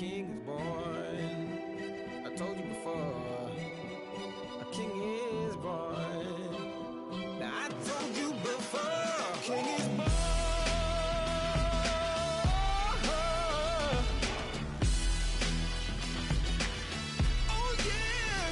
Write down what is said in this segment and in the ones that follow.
king is born. I told you before, a king is born. Now I told you before, a king is born. Oh yeah.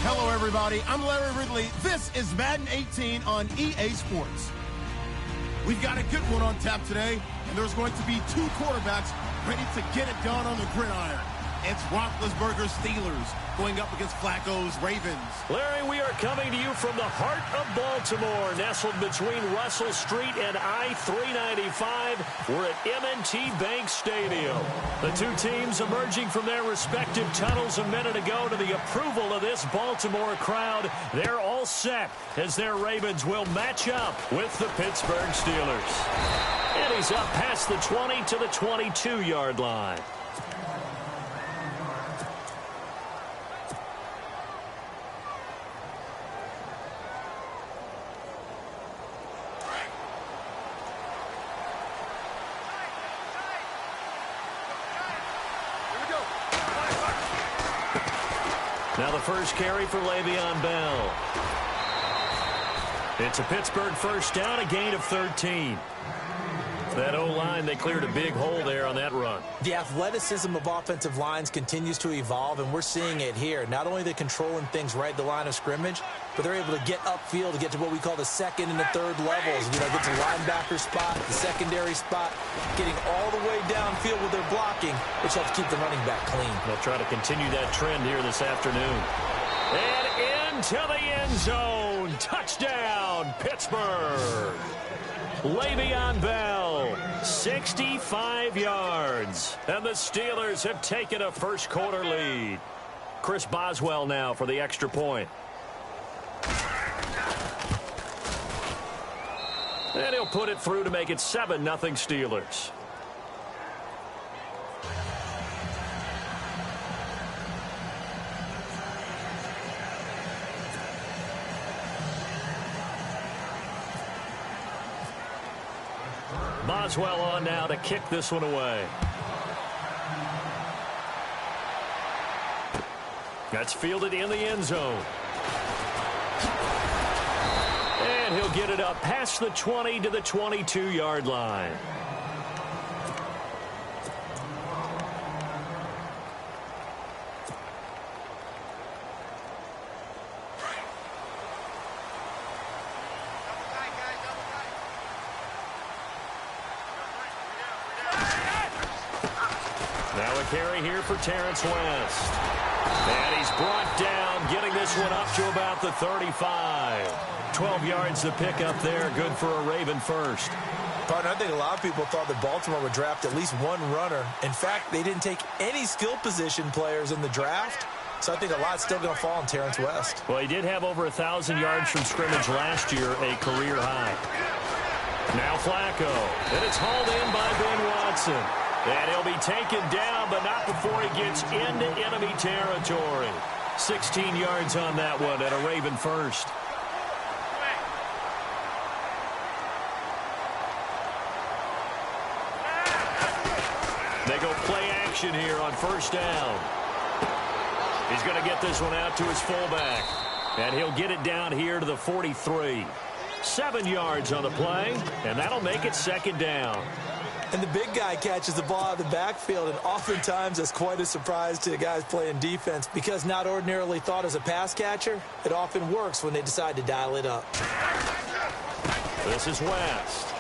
Hello, everybody. I'm Larry Ridley. This is Madden 18 on EA Sports. We've got a good one on tap today, and there's going to be two quarterbacks ready to get it done on the gridiron. It's Roethlisberger's Steelers going up against Flacco's Ravens. Larry, we are coming to you from the heart of Baltimore, nestled between Russell Street and I-395. We're at M&T Bank Stadium. The two teams emerging from their respective tunnels a minute ago to the approval of this Baltimore crowd. They're all set as their Ravens will match up with the Pittsburgh Steelers. And he's up past the 20 to the 22-yard line. Now the first carry for Le'Veon Bell. It's a Pittsburgh first down, a gain of 13. That O-line, they cleared a big hole there on that run. The athleticism of offensive lines continues to evolve, and we're seeing it here. Not only are they controlling things right at the line of scrimmage, but they're able to get upfield to get to what we call the second and the third levels. You know, get to the linebacker spot, the secondary spot, getting all the way downfield with their blocking, which helps keep the running back clean. They'll try to continue that trend here this afternoon. And into the end zone. Touchdown, Pittsburgh. Le'Veon Bell, 65 yards. And the Steelers have taken a first-quarter lead. Chris Boswell now for the extra point. And he'll put it through to make it 7-0 Steelers. Boswell on now to kick this one away. That's fielded in the end zone. And he'll get it up past the 20 to the 22-yard line. Carry here for Terrence West. And he's brought down, getting this one up to about the 35. 12 yards to pick up there. Good for a Raven first. Partner, I think a lot of people thought that Baltimore would draft at least one runner. In fact, they didn't take any skill position players in the draft. So I think a lot's still going to fall on Terrence West. Well, he did have over 1,000 yards from scrimmage last year, a career high. Now Flacco. And it's hauled in by Ben Watson. And he'll be taken down, but not before he gets into enemy territory. 16 yards on that one, and a Raven first. They go play action here on first down. He's going to get this one out to his fullback. And he'll get it down here to the 43. 7 yards on the play, and that'll make it second down. And the big guy catches the ball out of the backfield, and oftentimes that's quite a surprise to the guys playing defense because not ordinarily thought as a pass catcher, it often works when they decide to dial it up. This is West.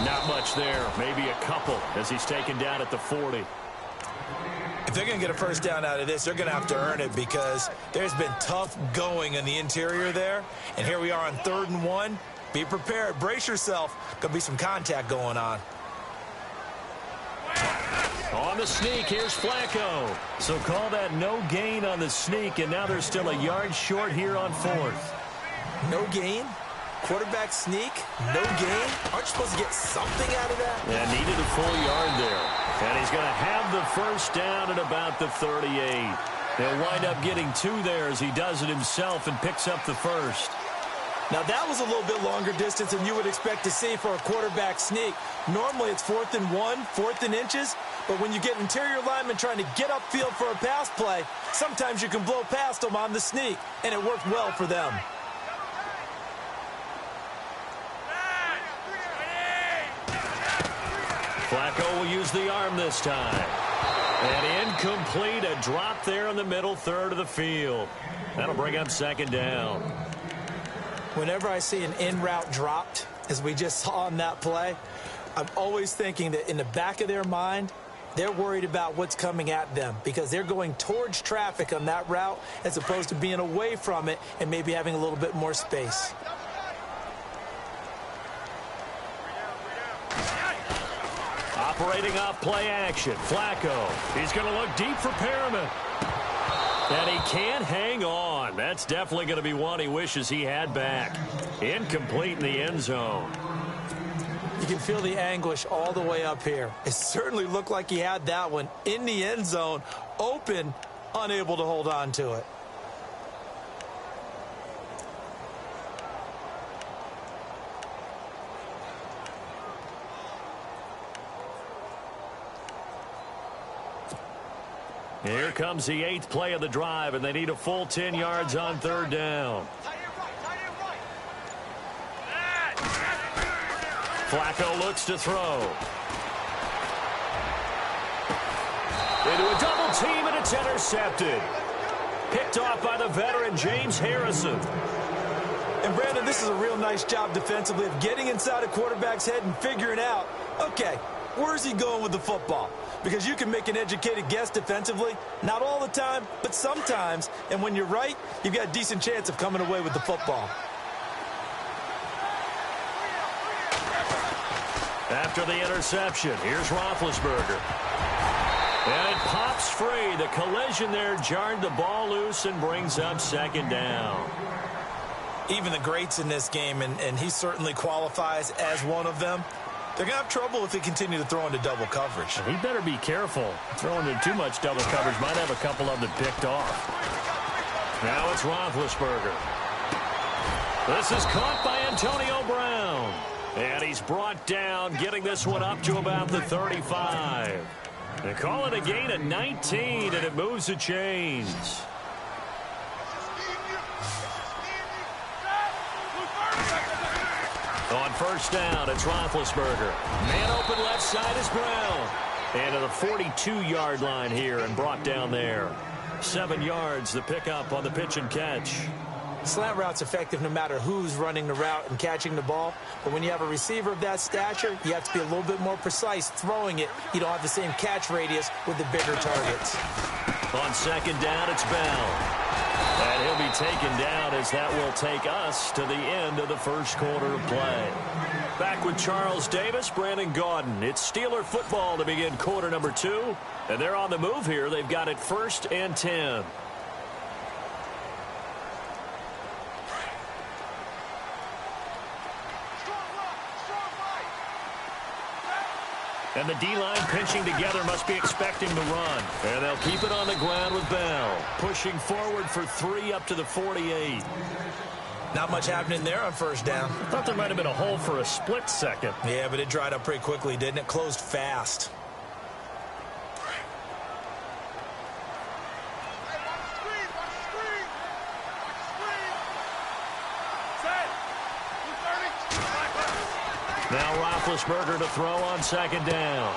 Not much there, maybe a couple as he's taken down at the 40. If they're going to get a first down out of this, they're going to have to earn it because there's been tough going in the interior there. And here we are on 3rd and 1. Be prepared. Brace yourself. Going to be some contact going on. On the sneak, here's Flacco. So call that no gain on the sneak, and now they're still a yard short here on 4th. No gain? Quarterback sneak? No gain? Aren't you supposed to get something out of that? Yeah, needed a full yard there. And he's going to have the first down at about the 38. He'll wind up getting 2 there as he does it himself and picks up the first. Now, that was a little bit longer distance than you would expect to see for a quarterback sneak. Normally, it's 4th and 1, 4th and inches, but when you get interior linemen trying to get upfield for a pass play, sometimes you can blow past them on the sneak, and it worked well for them. Flacco will use the arm this time. And incomplete, a drop there in the middle third of the field. That'll bring up 2nd down. Whenever I see an in-route dropped, as we just saw on that play, I'm always thinking that in the back of their mind, they're worried about what's coming at them because they're going towards traffic on that route as opposed to being away from it and maybe having a little bit more space. Operating off play action, Flacco. He's going to look deep for Perriman. And he can't hang on. That's definitely going to be one he wishes he had back. Incomplete in the end zone. You can feel the anguish all the way up here. It certainly looked like he had that one in the end zone, open, unable to hold on to it. Here comes the 8th play of the drive, and they need a full 10 yards on 3rd down. Flacco looks to throw. Into a double team, and it's intercepted. Picked off by the veteran James Harrison. And, Brandon, this is a real nice job defensively of getting inside a quarterback's head and figuring out, okay, where's he going with the football? Because you can make an educated guess defensively, not all the time, but sometimes. And when you're right, you've got a decent chance of coming away with the football. After the interception, here's Roethlisberger. And it pops free. The collision there jarred the ball loose and brings up 2nd down. Even the greats in this game, and he certainly qualifies as one of them, they're going to have trouble if they continue to throw into double coverage. He better be careful. Throwing into too much double coverage might have a couple of them picked off. Now it's Roethlisberger. This is caught by Antonio Brown. And he's brought down, getting this one up to about the 35. They call it a gain of 19, and it moves the chains. On 1st down, it's Roethlisberger. Man open left side is Brown. And to the 42-yard line here and brought down there. 7 yards, the pickup on the pitch and catch. Slant route's effective no matter who's running the route and catching the ball. But when you have a receiver of that stature, you have to be a little bit more precise throwing it. You don't have the same catch radius with the bigger targets. On 2nd down, it's Bell. And he'll be taken down as that will take us to the end of the 1st quarter of play. Back with Charles Davis, Brandon Gaudin. It's Steeler football to begin quarter number 2. And they're on the move here. They've got it 1st and 10. And the D-line pinching together must be expecting the run. And they'll keep it on the ground with Bell. Pushing forward for 3 up to the 48. Not much happening there on 1st down. I thought there might have been a hole for a split second. Yeah, but it dried up pretty quickly, didn't it? Closed fast. Now Roethlisberger to throw on 2nd down.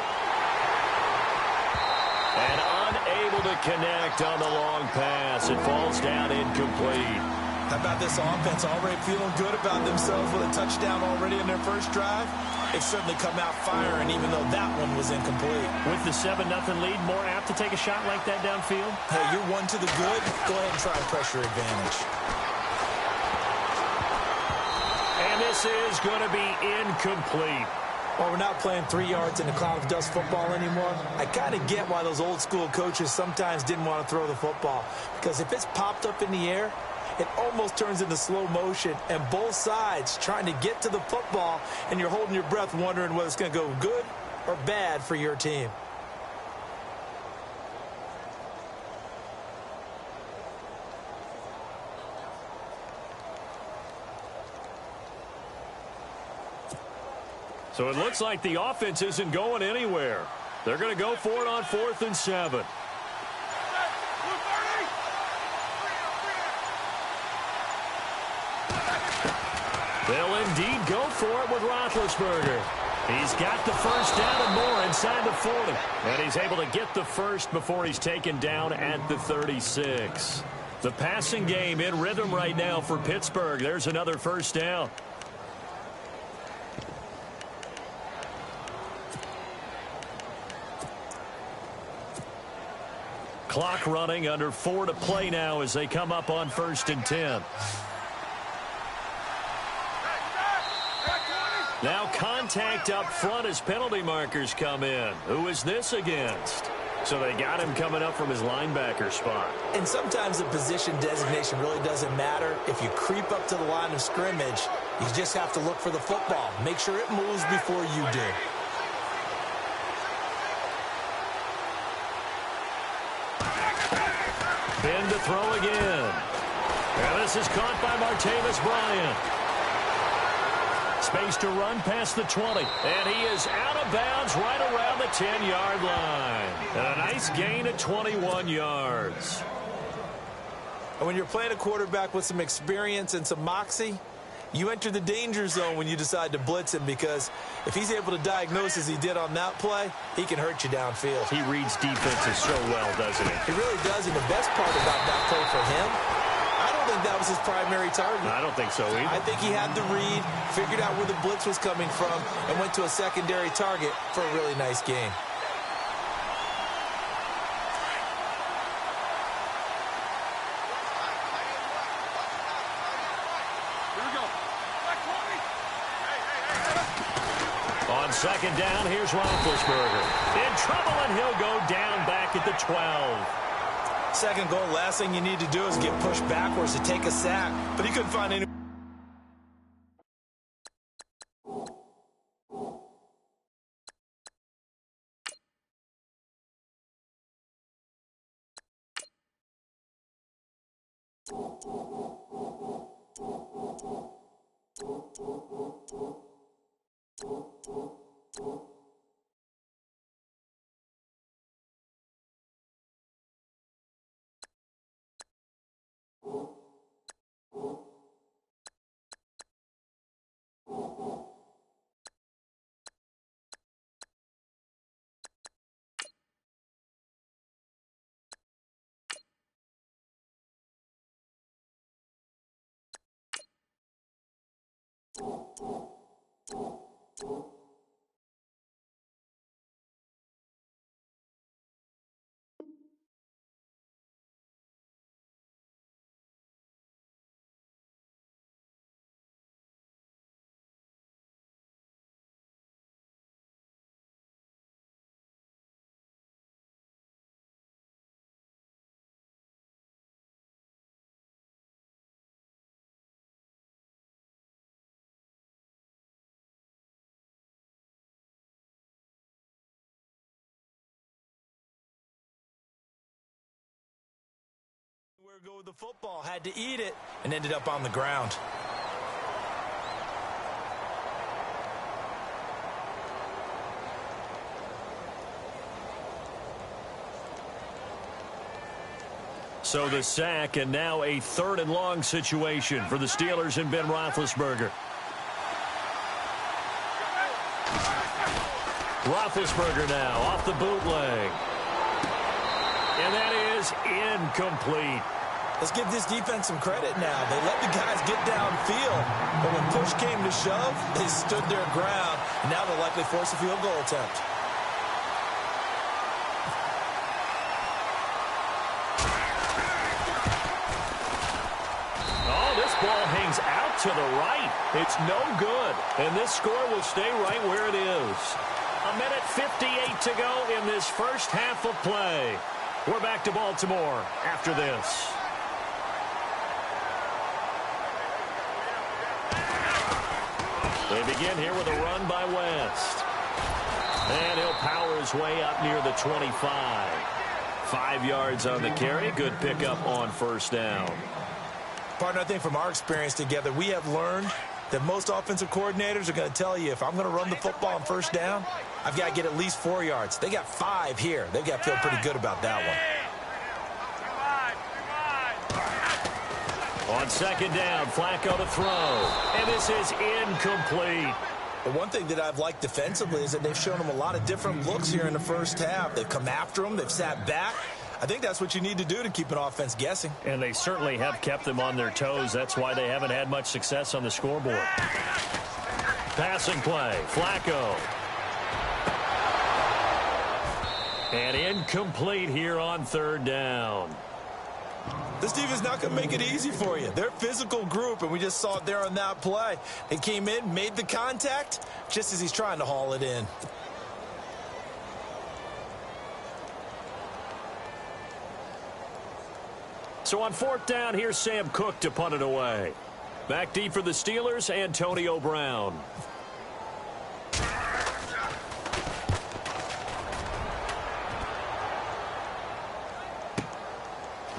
And unable to connect on the long pass. It falls down incomplete. How about this offense already feeling good about themselves with a touchdown already in their 1st drive? They've certainly come out firing even though that one was incomplete. With the 7-0 lead, more apt to take a shot like that downfield? Hey, you're one to the good. Go ahead and try a pressure advantage. And this is going to be incomplete. Well, we're not playing 3 yards in a cloud of dust football anymore. I kind of get why those old school coaches sometimes didn't want to throw the football. Because if it's popped up in the air, it almost turns into slow motion. And both sides trying to get to the football, and you're holding your breath wondering whether it's going to go good or bad for your team. So it looks like the offense isn't going anywhere. They're going to go for it on 4th and 7. They'll indeed go for it with Roethlisberger. He's got the first down and more inside the 40. And he's able to get the first before he's taken down at the 36. The passing game in rhythm right now for Pittsburgh. There's another first down. Clock running, under 4 to play now as they come up on 1st and 10. Now contact up front as penalty markers come in. Who is this against? So they got him coming up from his linebacker spot. And sometimes the position designation really doesn't matter. If you creep up to the line of scrimmage, you just have to look for the football. Make sure it moves before you do. Ben to throw again. And this is caught by Martavis Bryant. Space to run past the 20. And he is out of bounds right around the 10-yard line. And a nice gain of 21 yards. And when you're playing a quarterback with some experience and some moxie, you enter the danger zone when you decide to blitz him, because if he's able to diagnose as he did on that play, he can hurt you downfield. He reads defenses so well, doesn't he? He really does, and the best part about that play for him, I don't think that was his primary target. I don't think so either. I think he had the read, figured out where the blitz was coming from, and went to a secondary target for a really nice game. On 2nd down, here's Roethlisberger. In trouble, and he'll go down back at the 12. Second goal, last thing you need to do is get pushed backwards to take a sack. But he couldn't find any. Where to go with the football, had to eat it, and ended up on the ground. So the sack, and now a 3rd and long situation for the Steelers and Ben Roethlisberger. Roethlisberger now off the bootleg. And that is incomplete. Let's give this defense some credit now. They let the guys get downfield, but when push came to shove, they stood their ground. And now they'll likely force a field goal attempt. Oh, this ball hangs out to the right. It's no good. And this score will stay right where it is. 1:58 to go in this first half of play. We're back to Baltimore after this. They begin here with a run by West. And he'll power his way up near the 25. 5 yards on the carry. Good pickup on 1st down. Partner, I think from our experience together, we have learned that most offensive coordinators are going to tell you, if I'm going to run the football on first down, I've got to get at least 4 yards. They got 5 here. They've got to feel pretty good about that one. On second down, Flacco to throw. And this is incomplete. The one thing that I've liked defensively is that they've shown them a lot of different looks here in the first half. They've come after them. They've sat back. I think that's what you need to do to keep an offense guessing. And they certainly have kept them on their toes. That's why they haven't had much success on the scoreboard. Passing play, Flacco. And incomplete here on third down. This team is not going to make it easy for you. They're a physical group, and we just saw it there on that play. They came in, made the contact, just as he's trying to haul it in. So on fourth down, here's Sam Cook to punt it away. Back deep for the Steelers, Antonio Brown.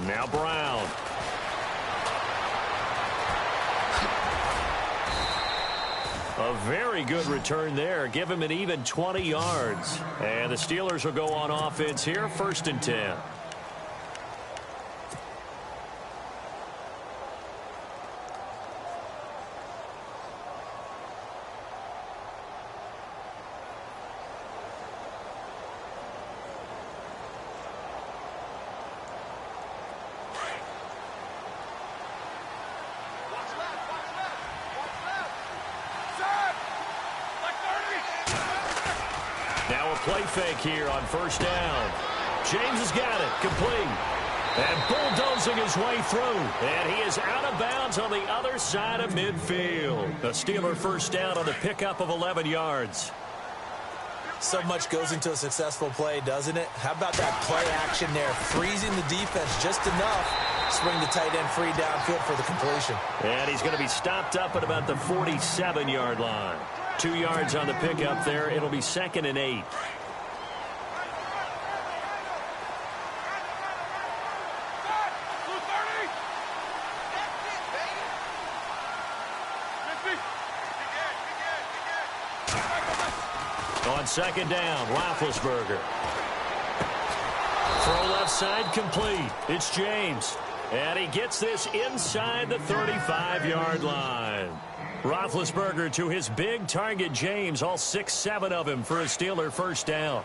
Now Brown. A very good return there. Give him an even 20 yards. And the Steelers will go on offense here, 1st and 10. Now a play fake here on first down. James has got it. Complete. And bulldozing his way through. And he is out of bounds on the other side of midfield. A Steeler first down on the pickup of 11 yards. So much goes into a successful play, doesn't it? How about that play action there? Freezing the defense just enough. Swing the tight end free downfield for the completion. And he's going to be stopped up at about the 47-yard line. 2 yards on the pickup there. It'll be 2nd and 8. On second down, Roethlisberger. Throw left side complete. It's James. And he gets this inside the 35-yard line. Roethlisberger to his big target, James. All 6-7 of him for a Steeler first down.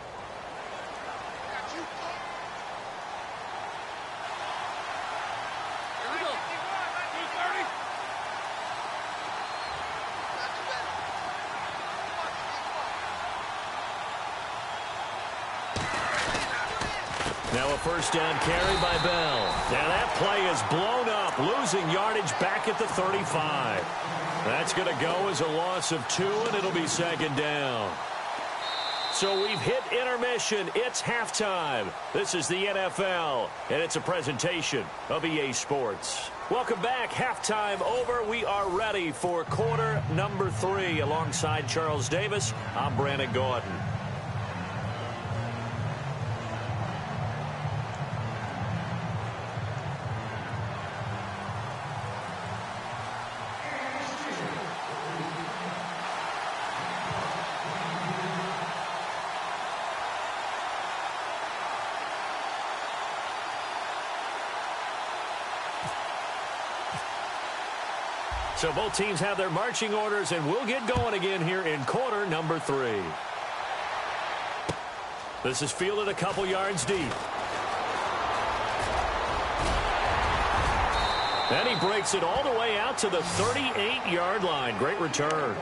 Now a first down carry by Bell. Now that play is blown up, losing yardage back at the 35. That's going to go as a loss of 2, and it'll be 2nd down. So we've hit intermission. It's halftime. This is the NFL, and it's a presentation of EA Sports. Welcome back. Halftime over. We are ready for quarter number 3. Alongside Charles Davis, I'm Brandon Gordon. So both teams have their marching orders, and we'll get going again here in quarter number 3. This is fielded a couple yards deep. And he breaks it all the way out to the 38-yard line. Great return.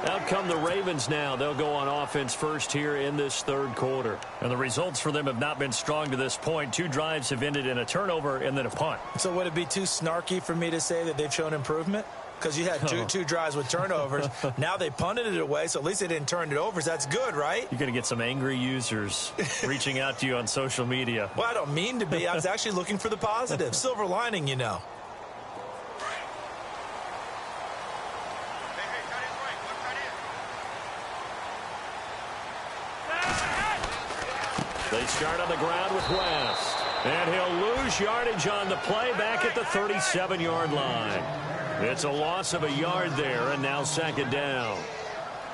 Out come the Ravens now. They'll go on offense first here in this third quarter. And the results for them have not been strong to this point. 2 drives have ended in a turnover and then a punt. So would it be too snarky for me to say that they've shown improvement? Because you had two drives with turnovers. Now they punted it away, so at least they didn't turn it over. So that's good, right? You're going to get some angry users reaching out to you on social media. Well, I don't mean to be. I was actually looking for the positive. Silver lining, you know. They start on the ground with West. And he'll lose yardage on the play back at the 37-yard line. It's a loss of a yard there, and now second down.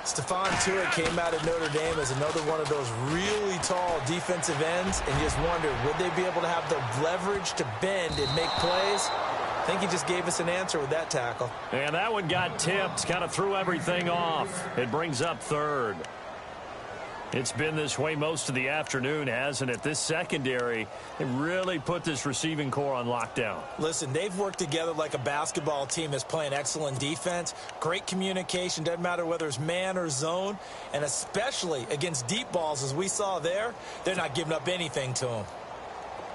Stephon Tuitt came out of Notre Dame as another one of those really tall defensive ends, and you just wondered, would they be able to have the leverage to bend and make plays? I think he just gave us an answer with that tackle. And that one got tipped, kind of threw everything off. It brings up third. It's been this way most of the afternoon, hasn't it? This secondary, they really put this receiving core on lockdown. Listen, they've worked together like a basketball team that's playing excellent defense. Great communication, doesn't matter whether it's man or zone. And especially against deep balls, as we saw there, they're not giving up anything to them.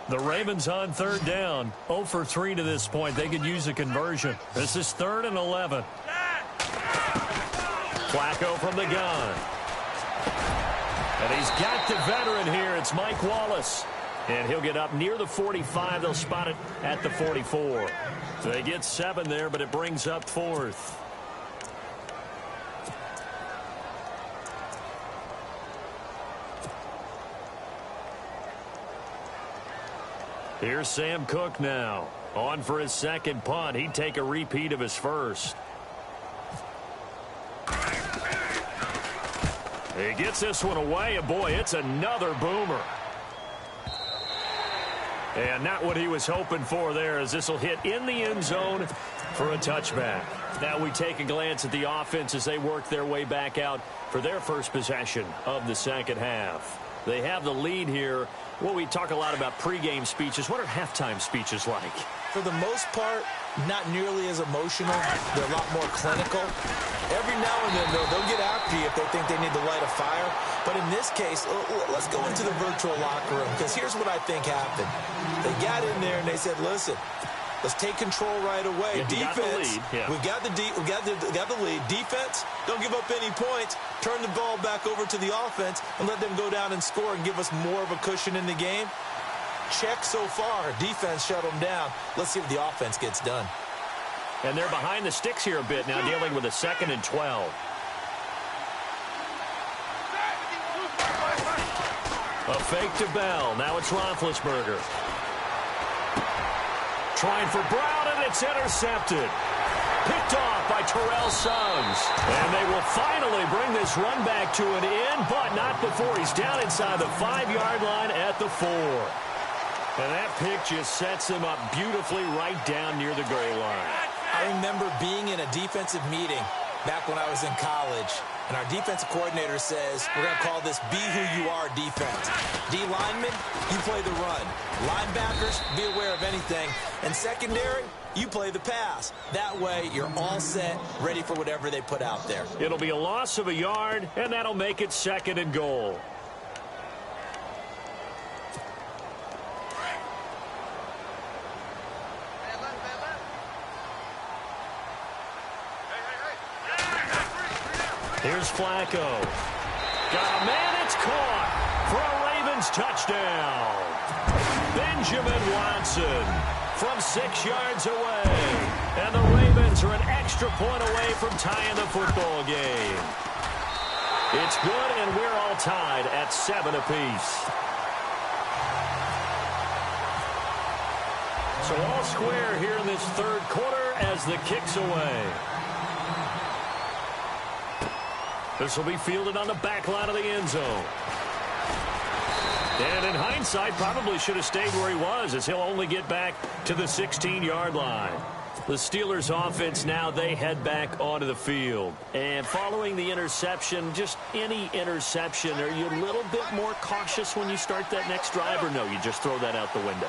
The Ravens on third down. 0 for 3 to this point. They could use a conversion. This is 3rd and 11. Flacco from the gun. And he's got the veteran here. It's Mike Wallace. And he'll get up near the 45. They'll spot it at the 44. So they get 7 there, but it brings up 4th. Here's Sam Cook now. On for his second punt. He'd take a repeat of his first. He gets this one away, and boy, it's another boomer. And not what he was hoping for there, as this will hit in the end zone for a touchback. Now we take a glance at the offense as they work their way back out for their first possession of the second half. They have the lead here. Well, we talk a lot about pregame speeches. What are halftime speeches like? For the most part, not nearly as emotional. They're a lot more clinical. Every now and then, they'll get after you if they think they need to light a fire. But in this case, let's go into the virtual locker room, because here's what I think happened. They got in there and they said, listen, let's take control right away. Defense, we've got the lead. Defense, don't give up any points. Turn the ball back over to the offense and let them go down and score and give us more of a cushion in the game. Check so far. Defense shut them down. Let's see what the offense gets done. And they're behind the sticks here a bit now, dealing with a 2nd and 12. A fake to Bell. Now it's Roethlisberger. Trying for Brown, and it's intercepted. Picked off by Terrell Suggs. And they will finally bring this run back to an end, but not before he's down inside the 5-yard line at the 4. And that pick just sets him up beautifully right down near the goal line. I remember being in a defensive meeting back when I was in college, and our defensive coordinator says, we're going to call this be who you are defense. D linemen, you play the run. Linebackers, be aware of anything. And secondary, you play the pass. That way, you're all set, ready for whatever they put out there. It'll be a loss of a yard, and that'll make it 2nd and goal. Here's Flacco. Got a man, it's caught for a Ravens touchdown. Benjamin Watson from 6 yards away. And the Ravens are an extra point away from tying the football game. It's good, and we're all tied at 7 apiece. So all square here in this 3rd quarter as the kick's away. This will be fielded on the back line of the end zone. And in hindsight, probably should have stayed where he was, as he'll only get back to the 16-yard line. The Steelers offense now, they head back onto the field. And following the interception, just any interception, are you a little bit more cautious when you start that next drive, or no, you just throw that out the window?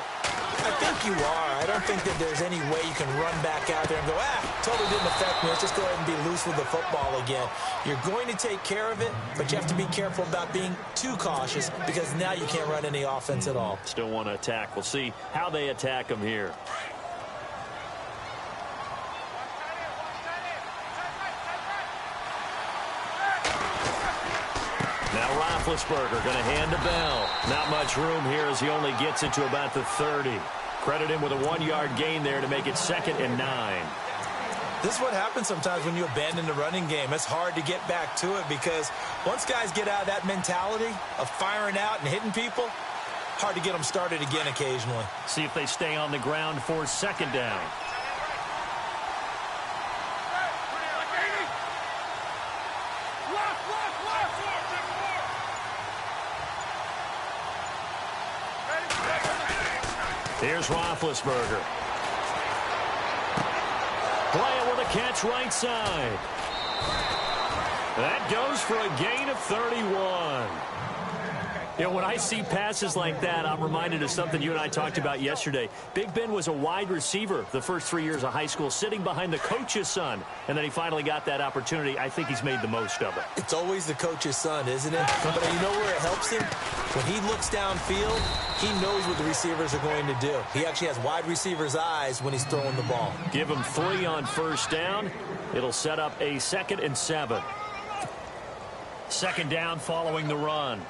I think you are. I don't think that there's any way you can run back out there and go, totally didn't affect me. Let's just go ahead and be loose with the football again. You're going to take care of it, but you have to be careful about being too cautious, because now you can't run any offense at all. Still want to attack. We'll see how they attack them here. Now Roethlisberger going to hand to Bell. Not much room here as he only gets it to about the 30. Credit him with a 1-yard gain there to make it 2nd and 9. This is what happens sometimes when you abandon the running game. It's hard to get back to it, because once guys get out of that mentality of firing out and hitting people, hard to get them started again occasionally. See if they stay on the ground for 2nd down. Here's Roethlisberger. Playing with a catch right side. That goes for a gain of 31. You know, when I see passes like that, I'm reminded of something you and I talked about yesterday. Big Ben was a wide receiver the first 3 years of high school, sitting behind the coach's son, and then he finally got that opportunity. I think he's made the most of it. It's always the coach's son, isn't it? But you know where it helps him? When he looks downfield, he knows what the receivers are going to do. He actually has wide receivers' eyes when he's throwing the ball. Give him 3 on first down. It'll set up a 2nd and 7. Second down following the run.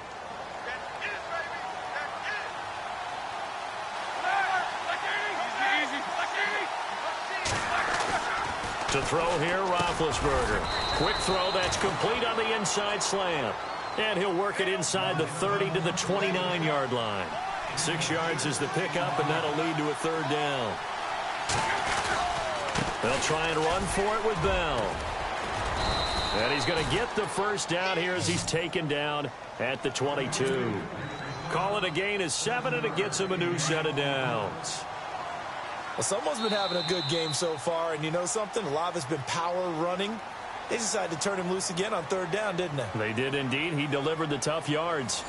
To throw here, Roethlisberger. Quick throw that's complete on the inside slant. And he'll work it inside the 30 to the 29-yard line. 6 yards is the pickup, and that'll lead to a 3rd down. They'll try and run for it with Bell. And he's going to get the first down here as he's taken down at the 22. Call it a gain of 7, and it gets him a new set of downs. Well, someone's been having a good game so far, and you know something? A lot of it's been power running. They decided to turn him loose again on 3rd down, didn't they? They did indeed. He delivered the tough yards.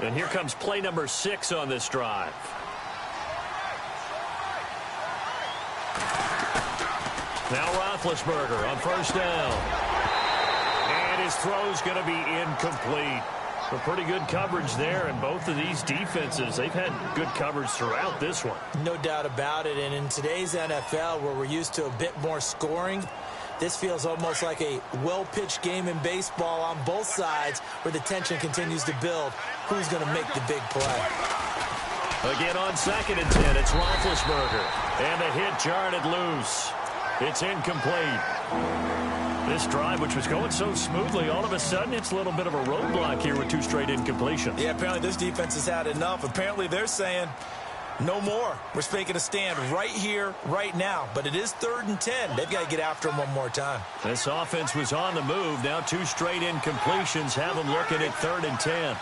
And here comes play number 6 on this drive. Now Roethlisberger on first down. And his throw's going to be incomplete. A pretty good coverage there, and both of these defenses, they've had good coverage throughout this one. No doubt about it, and in today's NFL, where we're used to a bit more scoring, this feels almost like a well-pitched game in baseball on both sides where the tension continues to build. Who's going to make the big play? Again on 2nd and 10, it's Roethlisberger. And the hit jarred it loose. It's incomplete. This drive, which was going so smoothly, all of a sudden it's a little bit of a roadblock here with 2 straight incompletions. Yeah, apparently this defense has had enough. Apparently they're saying no more. We're making a stand right here, right now. But it is 3rd and 10. They've got to get after him one more time. This offense was on the move. Now 2 straight incompletions have them looking at 3rd and 10.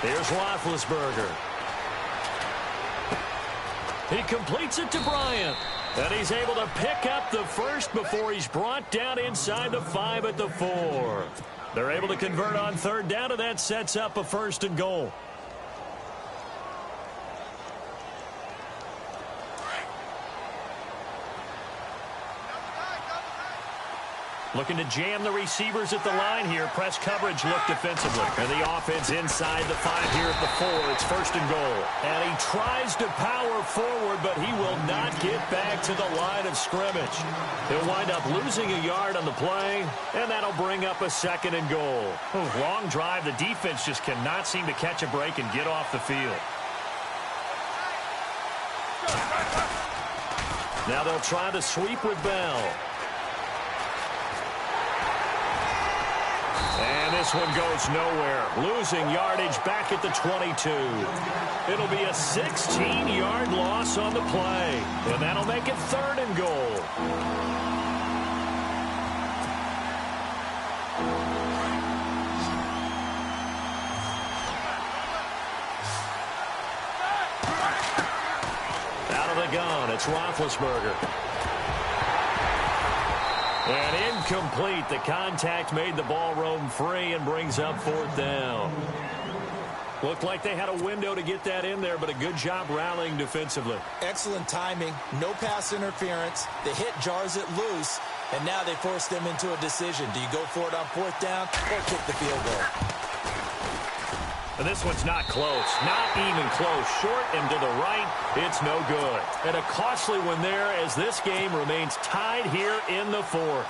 Here's Roethlisberger. He completes it to Bryant. And he's able to pick up the first before he's brought down inside the 5 at the 4. They're able to convert on 3rd down, and that sets up a 1st and goal. Looking to jam the receivers at the line here. Press coverage look defensively. And the offense inside the 5 here at the 4. It's 1st and goal. And he tries to power forward, but he will not get back to the line of scrimmage. He'll wind up losing a yard on the play, and that'll bring up a 2nd and goal. Long drive. The defense just cannot seem to catch a break and get off the field. Now they'll try to sweep with Bell. And this one goes nowhere. Losing yardage back at the 22. It'll be a 16-yard loss on the play. And that'll make it 3rd and goal. Out of the gun, it's Roethlisberger. And incomplete. The contact made the ball roam free and brings up 4th down. Looked like they had a window to get that in there, but a good job rallying defensively. Excellent timing. No pass interference. The hit jars it loose, and now they force them into a decision. Do you go for it on 4th down or kick the field goal? And this one's not close. Not even close. Short and to the right. It's no good. And a costly one there as this game remains tied here in the 4th.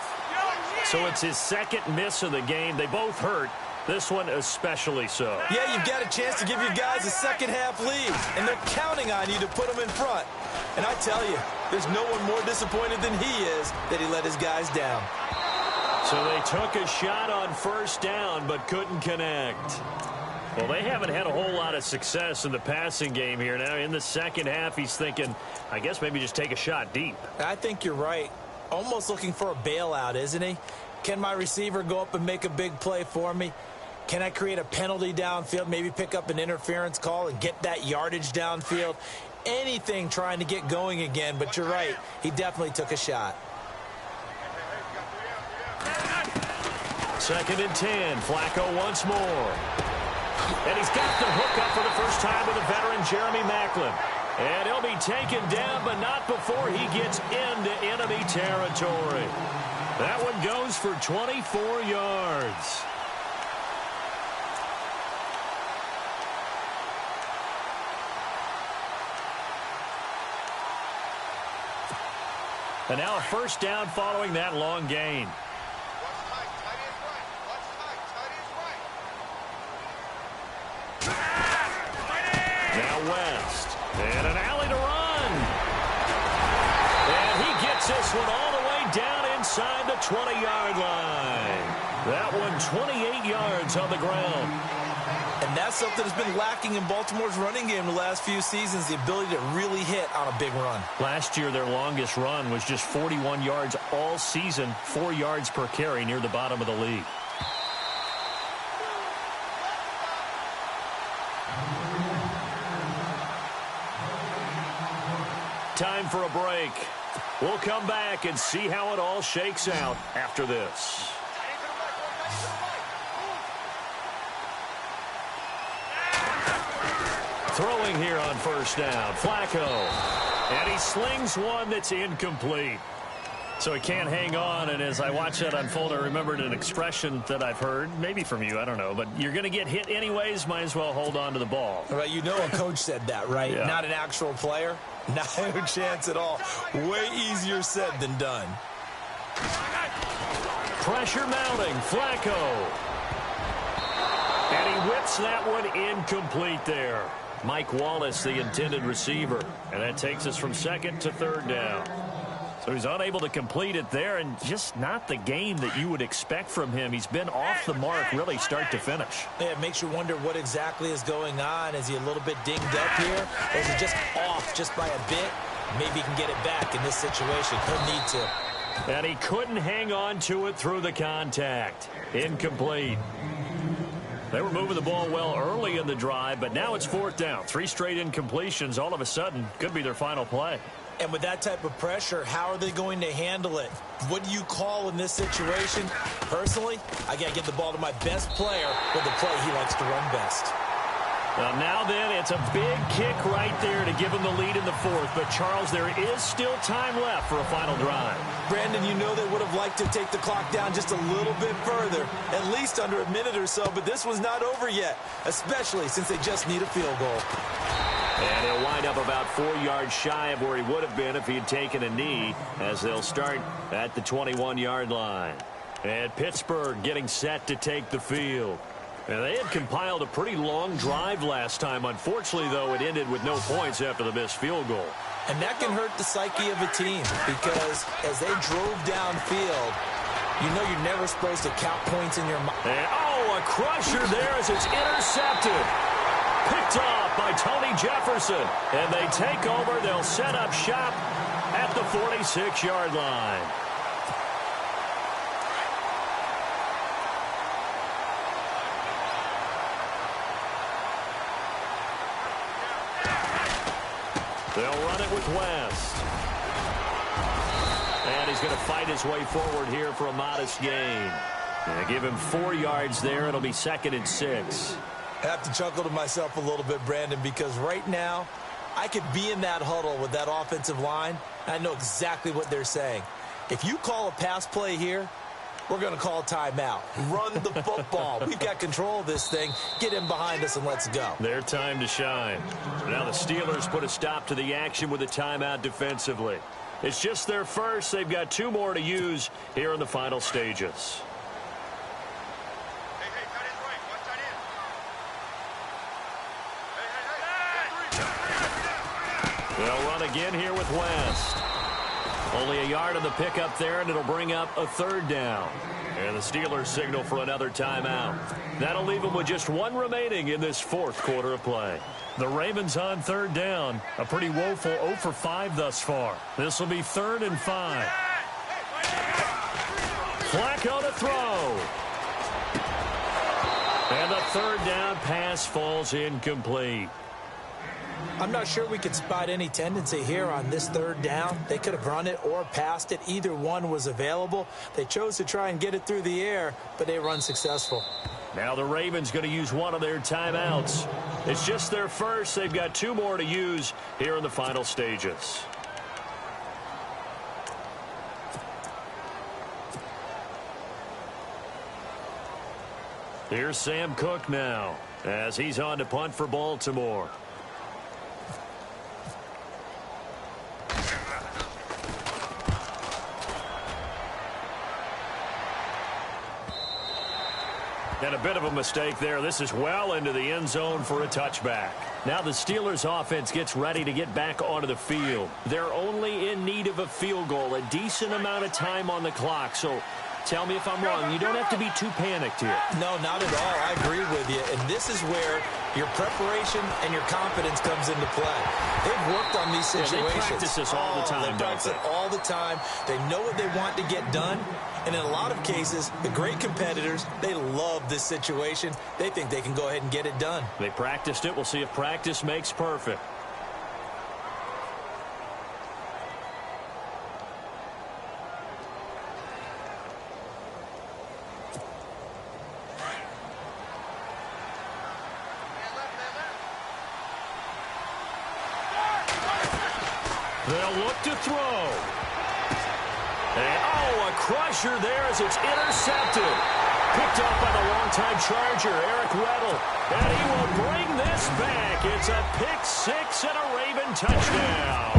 So it's his 2nd miss of the game. They both hurt. This one especially so. Yeah, you've got a chance to give your guys a second-half lead, and they're counting on you to put them in front. And I tell you, there's no one more disappointed than he is that he let his guys down. So they took a shot on 1st down but couldn't connect. Well, they haven't had a whole lot of success in the passing game here. Now, in the 2nd half, he's thinking, I guess maybe just take a shot deep. I think you're right. Almost looking for a bailout, isn't he? Can my receiver go up and make a big play for me? Can I create a penalty downfield, maybe pick up an interference call and get that yardage downfield? Anything trying to get going again, but you're right. He definitely took a shot. 2nd and 10. Flacco once more. And he's got the hook up for the first time with a veteran, Jeremy Maclin. And he'll be taken down, but not before he gets into enemy territory. That one goes for 24 yards. And now a first down following that long gain. Now West. And an alley to run. And he gets this one all the way down inside the 20-yard line. That one 28 yards on the ground. And that's something that's been lacking in Baltimore's running game the last few seasons, the ability to really hit on a big run. Last year, their longest run was just 41 yards all season, 4 yards per carry near the bottom of the league. Time for a break. We'll come back and see how it all shakes out after this. Throwing here on first down, Flacco. And he slings one that's incomplete. So he can't hang on, and as I watch that unfold, I remembered an expression that I've heard, maybe from you, I don't know, but you're going to get hit anyways, might as well hold on to the ball. Right, you know a coach said that, right? Yeah. Not an actual player. No chance at all. Way easier said than done. Pressure mounting, Flacco. And he whips that one incomplete there. Mike Wallace, the intended receiver. And that takes us from 2nd to 3rd down. So he's unable to complete it there, and just not the game that you would expect from him. He's been off the mark really start to finish. Yeah, it makes you wonder what exactly is going on. Is he a little bit dinged up here? Or is he just off just by a bit? Maybe he can get it back in this situation. He'll need to. And he couldn't hang on to it through the contact. Incomplete. They were moving the ball well early in the drive, but now it's 4th down. 3 straight incompletions all of a sudden could be their final play. And with that type of pressure, how are they going to handle it? What do you call in this situation? Personally, I got to give the ball to my best player with the play he likes to run best. Well, now then, it's a big kick right there to give them the lead in the 4th. But, Charles, there is still time left for a final drive. Brandon, you know they would have liked to take the clock down just a little bit further, at least under a minute or so. But this one's not over yet, especially since they just need a field goal. And he'll wind up about 4 yards shy of where he would have been if he had taken a knee, as they'll start at the 21-yard line. And Pittsburgh getting set to take the field. And they had compiled a pretty long drive last time. Unfortunately, though, it ended with no points after the missed field goal. And that can hurt the psyche of a team, because as they drove downfield, you know you're never supposed to count points in your mind. Oh, a crusher there as it's intercepted. Picked off by Tony Jefferson. And they take over. They'll set up shop at the 46-yard line. They'll run it with West. And he's going to fight his way forward here for a modest gain. And give him 4 yards there. It'll be 2nd and 6. I have to chuckle to myself a little bit, Brandon, because right now I could be in that huddle with that offensive line, and I know exactly what they're saying. If you call a pass play here, we're going to call a timeout. Run the football. We've got control of this thing. Get him behind us and let's go. Their time to shine. Now the Steelers put a stop to the action with a timeout defensively. It's just their first. They've got 2 more to use here in the final stages. They'll run again here with West. Only a yard on the pickup there, and it'll bring up a 3rd down. And the Steelers signal for another timeout. That'll leave them with just 1 remaining in this 4th quarter of play. The Ravens on 3rd down. A pretty woeful 0 for 5 thus far. This will be 3rd and 5. Flacco to throw. And the third down pass falls incomplete. I'm not sure we could spot any tendency here on this third down. They could have run it or passed it. Either one was available. They chose to try and get it through the air, but they were unsuccessful. Now the Ravens going to use one of their timeouts. It's just their first. They've got 2 more to use here in the final stages. Here's Sam Cook now as he's on to punt for Baltimore. And a bit of a mistake there. This is well into the end zone for a touchback. Now the Steelers offense gets ready to get back onto the field. They're only in need of a field goal, a decent amount of time on the clock. So tell me if I'm wrong. You don't have to be too panicked here. No, not at all. I agree with you. And this is where your preparation and your confidence comes into play. They've worked on these situations. They practice this all the time, They practice it all the time. They know what they want to get done. And in a lot of cases, the great competitors, they love this situation. They think they can go ahead and get it done. They practiced it. We'll see if practice makes perfect. They'll look to throw. A crusher there as it's intercepted. Picked up by the longtime Charger, Eric Weddle. And he will bring this back. It's a pick 6 and a Raven touchdown.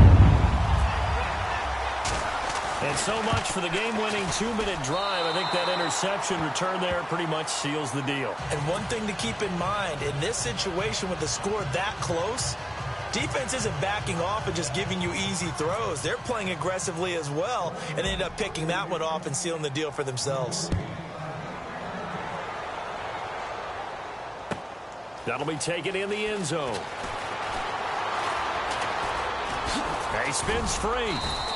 And so much for the game-winning 2-minute drive. I think that interception return there pretty much seals the deal. And one thing to keep in mind, in this situation with the score that close, defense isn't backing off and just giving you easy throws. They're playing aggressively as well, and they end up picking that one off and sealing the deal for themselves. That'll be taken in the end zone. He spins free.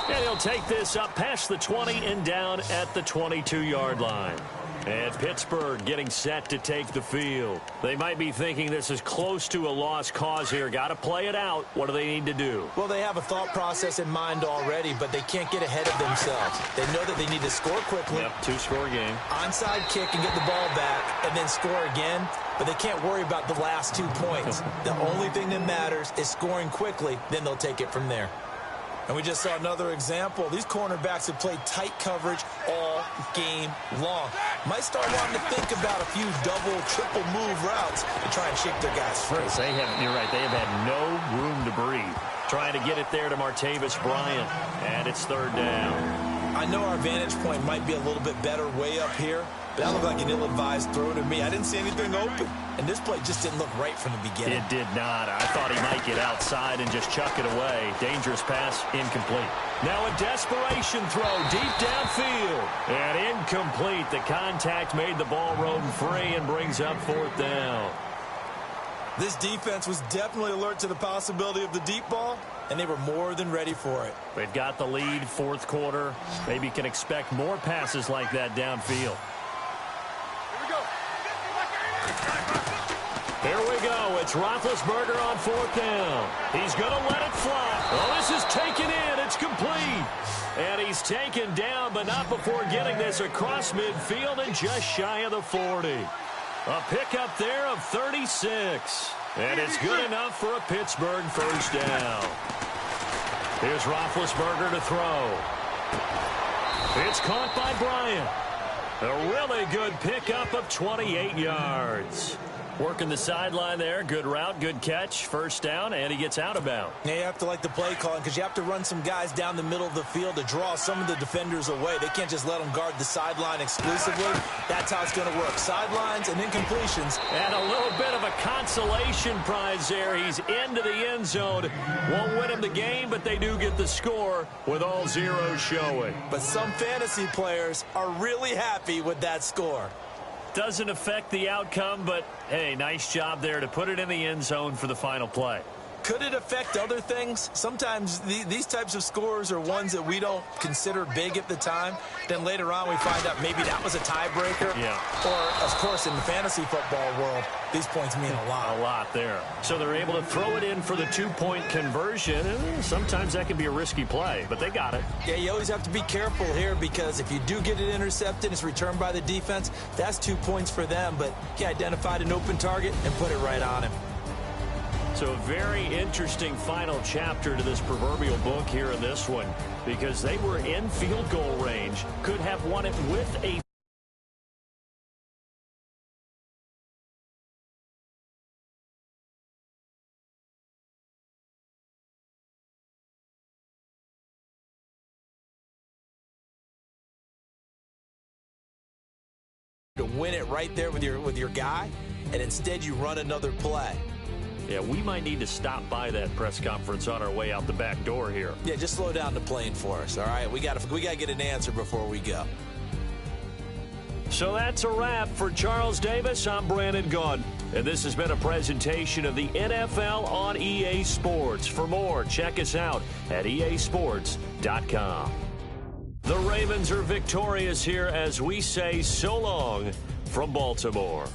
And he'll take this up past the 20 and down at the 22-yard line. And Pittsburgh getting set to take the field. They might be thinking this is close to a lost cause here. Got to play it out. What do they need to do? Well, they have a thought process in mind already, but they can't get ahead of themselves. They know that they need to score quickly. Yep, 2-score game. Onside kick and get the ball back and then score again. But they can't worry about the last 2 points. The only thing that matters is scoring quickly. Then they'll take it from there. And we just saw another example. These cornerbacks have played tight coverage all game long. Might start wanting to think about a few double, triple move routes to try and shake their guys free. You're right. They have had no room to breathe. Trying to get it there to Martavis Bryant. And it's third down. I know our vantage point might be a little bit better way up here, but that looked like an ill-advised throw to me. I didn't see anything open. And this play just didn't look right from the beginning. It did not. I thought he might get outside and just chuck it away. Dangerous pass, incomplete. Now a desperation throw deep downfield. And incomplete. The contact made the ball roam free and brings up fourth down. This defense was definitely alert to the possibility of the deep ball, and they were more than ready for it. They've got the lead, fourth quarter. Maybe can expect more passes like that downfield. Here we go. It's Roethlisberger on fourth down. He's going to let it fly. Oh, this is taken in. It's complete. And he's taken down, but not before getting this across midfield and just shy of the 40. A pickup there of 36. And it's good enough for a Pittsburgh first down. Here's Roethlisberger to throw. It's caught by Bryant. A really good pickup of 28 yards. Working the sideline there. Good route, good catch. First down, and he gets out of bounds. Yeah, you have to like the play calling because you have to run some guys down the middle of the field to draw some of the defenders away. They can't just let them guard the sideline exclusively. That's how it's going to work. Sidelines and then completions. And a little bit of a consolation prize there. He's into the end zone. Won't win him the game, but they do get the score with all zeros showing. But some fantasy players are really happy with that score. Doesn't affect the outcome, but, hey, nice job there to put it in the end zone for the final play. Could it affect other things? Sometimes these types of scores are ones that we don't consider big at the time. Then later on we find out maybe that was a tiebreaker. Yeah. Or, of course, in the fantasy football world, these points mean a lot. A lot there. So they're able to throw it in for the 2-point conversion. And sometimes that can be a risky play, but they got it. Yeah, you always have to be careful here because if you do get it intercepted, it's returned by the defense, that's 2 points for them. But he identified an open target and put it right on him. So a very interesting final chapter to this proverbial book here in this one because they were in field goal range, could have won it with a to win it right there with your guy, and instead you run another play. Yeah, we might need to stop by that press conference on our way out the back door here. Yeah, just slow down the plane for us, all right? We got to get an answer before we go. So that's a wrap for Charles Davis. I'm Brandon Gaudin, and this has been a presentation of the NFL on EA Sports. For more, check us out at easports.com. The Ravens are victorious here as we say so long from Baltimore.